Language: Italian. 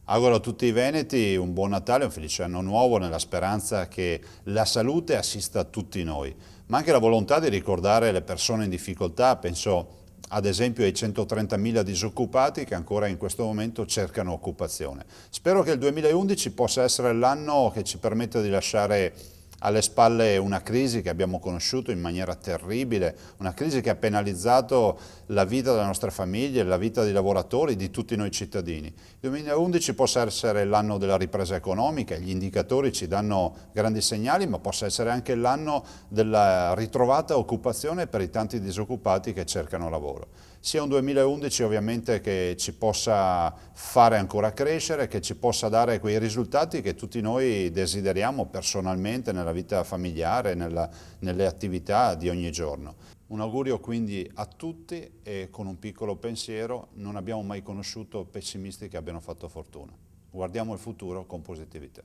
Auguro a tutti i veneti un buon Natale e un felice anno nuovo nella speranza che la salute assista a tutti noi, ma anche la volontà di ricordare le persone in difficoltà, penso ad esempio ai 130.000 disoccupati che ancora in questo momento cercano occupazione. Spero che il 2011 possa essere l'anno che ci permetta di lasciare alle spalle una crisi che abbiamo conosciuto in maniera terribile, una crisi che ha penalizzato la vita delle nostre famiglie, la vita dei lavoratori, di tutti noi cittadini. Il 2011 possa essere l'anno della ripresa economica, gli indicatori ci danno grandi segnali, ma possa essere anche l'anno della ritrovata occupazione per i tanti disoccupati che cercano lavoro. Sia un 2011 ovviamente che ci possa fare ancora crescere, che ci possa dare quei risultati che tutti noi desideriamo personalmente nella vita familiare, nelle attività di ogni giorno. Un augurio quindi a tutti e con un piccolo pensiero: non abbiamo mai conosciuto pessimisti che abbiano fatto fortuna. Guardiamo il futuro con positività.